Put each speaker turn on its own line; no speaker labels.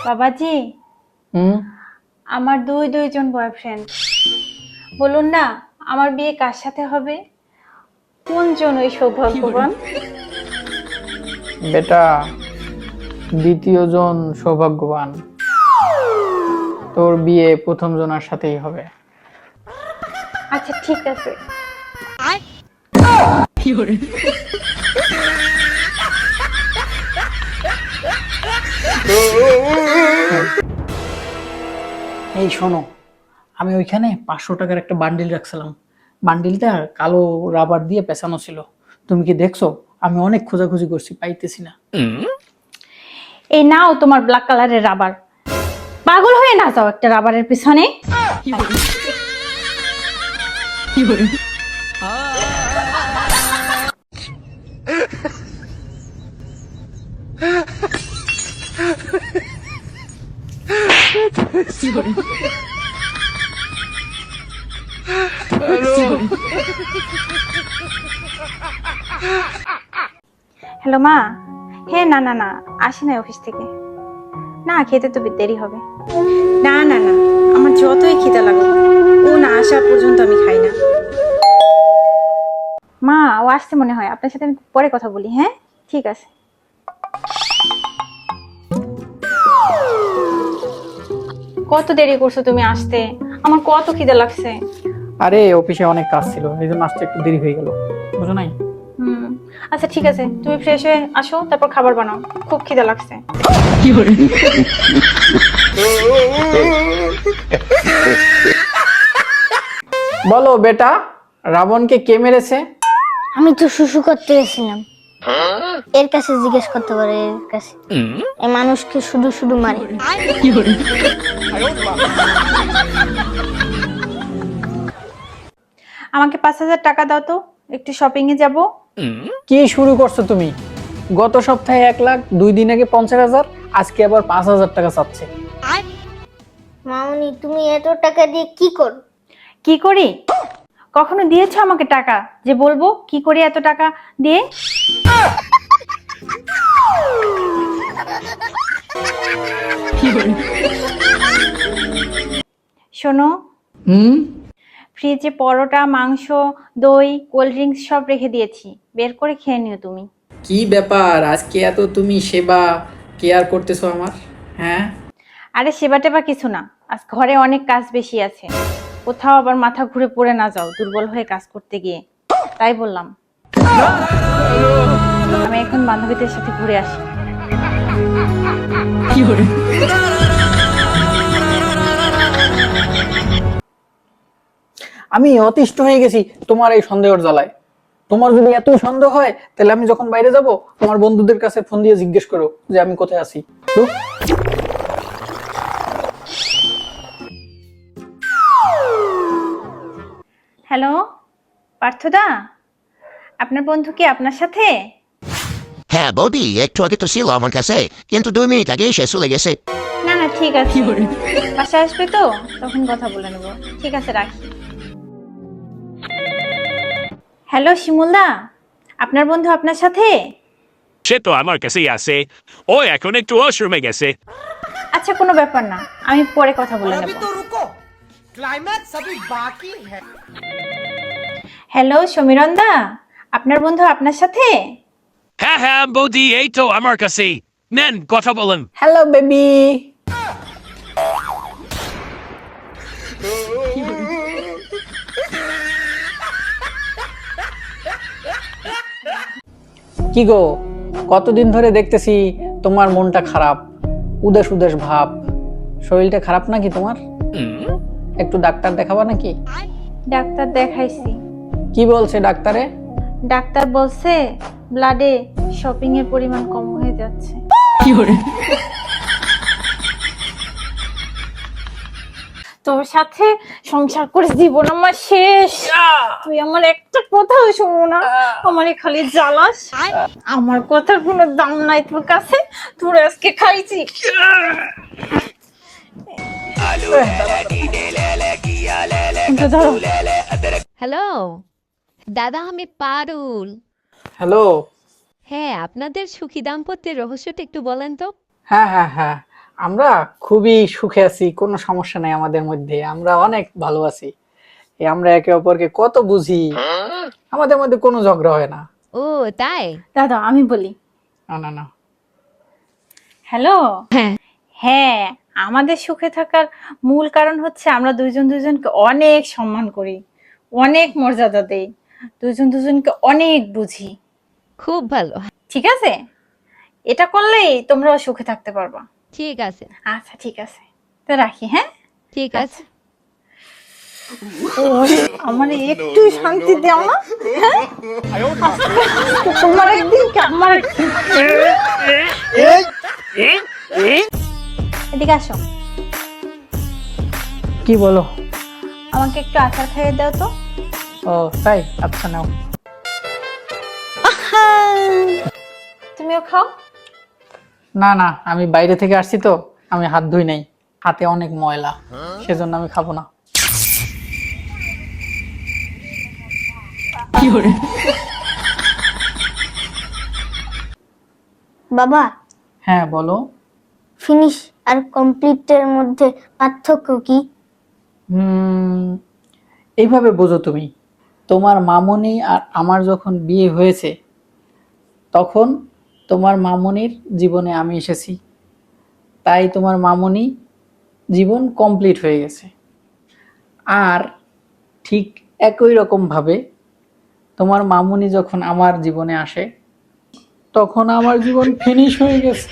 বাবাজি,
হুম।
আমার দুইজন বয়ফ্রেন্ড। বলুন না, আমার বিয়ে কার সাথে হবে? কোনজন ওই সৌভাগ্যবান?
বেটা, দ্বিতীয় জন সৌভাগ্যবান। তোর বিয়ে প্রথম জনের সাথেই হবে।
আচ্ছা ঠিক আছে।
এই শোনো, আমি ওইখানে 500 টাকার একটা বান্ডিল রাখছিলাম। বান্ডিলটা কালো রাবার দিয়ে পেঁচানো ছিল। তুমি কি দেখছো? আমি অনেক খোঁজাখুঁজি করছি, পাইতেছি না।
এই নাও তোমার ব্ল্যাক কালারের রাবার। পাগল হয়ে না যাও একটা রাবারের পিছনে। হ্যালো মা। হ্যাঁ, না না না, আসি না অফিস থেকে। না, খেতে তো দেরি হবে। না না না, আমার যতই খিদে লাগুক, ও না আসা পর্যন্ত আমি খাই না। মা, ও আসছে মনে হয়, আপনার সাথে আমি পরে কথা বলি। হ্যাঁ ঠিক আছে। কত দেরি করছো তুমি আসতে? আমার কত খিদে লাগছে।
আরে অফিসে অনেক কাজ ছিল, এই জন্য আসতে একটু দেরি হয়ে গেল, বুঝো নাই?
হুম, আচ্ছা ঠিক আছে, তুমি ফ্রেশ হয়ে আসো, তারপর খাবার বানাও, খুব খিদে লাগছে।
বলো বেটা, রাবণকে কে মেরেছে?
আমি তো শুশু করতে গেছিলাম। এর কাছে জিজ্ঞেস করতে পারে, এর কাছে। এই মানুষকে শুধু শুধু মারে।
আমাকে 5,000 টাকা দাও তো, একটু শপিং এ যাব।
কি শুরু করছো তুমি? গত সপ্তাহে 1 লাখ, 2 দিন আগে 50,000, আজকে আবার 5,000 টাকা চাচ্ছে।
মামনি, তুমি এত টাকা দিয়ে কি করো?
কি করি? কখনো দিয়েছো আমাকে টাকা যে বলবো কি করি এত টাকা দিয়ে? শোনো,
হুম।
ফ্রিজে পরোটা, মাংস, দই, কোল্ড ড্রিঙ্কস সব রেখে দিয়েছি, বের করে খেয়ে নিও তুমি।
কি ব্যাপার, আজকে এত তুমি সেবা কেয়ার করতেছো আমার? হ্যাঁ।
আরে সেবা টেবা কিছু না, আজ ঘরে অনেক কাজ বেশি আছে, কোথাও আবার মাথা ঘুরে পড়ে না যাও দুর্বল হয়ে কাজ করতে গিয়ে, তাই বললাম। আমি এখন বান্ধবীদের সাথে ঘুরে আসি।
আমি অতিষ্ঠ হয়ে গেছি তোমার এই সন্দেহের জ্বালায়। তোমার যদি এত সন্দেহ হয়, তাহলে আমি যখন বাইরে যাব, তোমার বন্ধুদের কাছে ফোন দিয়ে জিজ্ঞেস করো যে আমি কোথায় আছি। তো
হ্যালো পার্থদা, আপনার বন্ধু কি আপনার সাথে?
হ্যাঁ বৌদি, একটু আগে তো ছিল আমার কাছে, কিন্তু 2 মিনিট আগে এসে চলে গেছে।
না না ঠিক আছে, বাসায় আসবে তো তখন কথা বলে নেবো। ঠিক আছে, রাখি। হ্যালো শিমুলদা, আপনার বন্ধু আপনার সাথে?
সে তো আমার কাছেই আছে। ও এখন একটু ওয়াশরুমে গেছে।
আচ্ছা কোনো ব্যাপার না, আমি পরে কথা বলে নেব।
क्लाइमैक्स अभी बाकी है।
হ্যালো সমীরনদা, আপনার বন্ধু আপনার সাথে?
হ্যাঁ হ্যাঁ বৌদি, এই তো আমার কাছে। নেন কথা বলেন।
Hello baby. কি গো, কতদিন ধরে দেখতেছি তোমার মনটা খারাপ, উদাস উদাস ভাব। শরীরটা খারাপ নাকি তোমার? একটু ডাক্তার দেখাবা নাকি?
ডাক্তার দেখাইছি।
কি বলছে ডাক্তারে?
ডাক্তার বলছে ব্লাডে শপিং এর পরিমাণ কম হয়ে যাচ্ছে। তোর সাথে সংসার করে জীবন আমার শেষ। তুই আমার একটা কথাও শুনবো না, আমারে খালি জ্বালাস। আমার কথার কোনো দাম নাই তোর কাছে, তোর আজকে খাইছি। ধরো।
হ্যালো দাদা, আমি পারুল।
হ্যালো।
হ্যাঁ, আপনাদের সুখী দাম্পত্যের রহস্যটা একটু বলেন তো।
হ্যাঁ হ্যাঁ হ্যাঁ, আমরা খুবই সুখে আছি, কোনো সমস্যা নাই আমাদের মধ্যে, আমরা অনেক ভালো আছি। আমরা একে অপরকে কত বুঝি, আমাদের মধ্যে কোনো ঝগড়া হয় না।
ও তাই?
দাদা আমি বলি।
না না না,
হ্যালো।
হ্যাঁ।
হ্যাঁ, আমাদের সুখে থাকার মূল কারণ হচ্ছে আমরা দুইজন দুজনকে অনেক সম্মান করি, অনেক মর্যাদা দেই, দুইজন দুজনকে অনেক বুঝি।
খুব ভালো।
ঠিক আছে, এটা করলেই তোমরাও সুখে থাকতে পারবা।
ঠিক আছে।
আচ্ছা ঠিক আছে, তো রাখি। হ্যাঁ,
ঠিক আছে।
আমার একটু শান্তি দাও না। হ্যাঁ? তোমার একদিন কি আমার একদিন। এদিকে আসো,
কি বলো?
আমাকে একটু আচার খাইয়ে দাও তো।
ও তাই, আচ্ছা নাও।
তুমিও খাও।
না না, আমি বাইরে থেকে আসছি তো, আমি হাত ধুই নাই, হাতে অনেক ময়লা, সেজন্য আমি খাবো না।
বাবা,
হ্যাঁ বলো।
ফিনিশ আর কমপ্লিটের মধ্যে পার্থক্য কি?
এইভাবে বোঝো তুমি, তোমার মামনি আর আমার যখন বিয়ে হয়েছে তখন তোমার মামনির জীবনে আমি এসেছি, তাই তোমার মামনি জীবন কমপ্লিট হয়ে গেছে। আর ঠিক একই রকম ভাবে তোমার মামনি যখন আমার জীবনে আসে তখন আমার জীবন ফিনিশ হয়ে গেছে।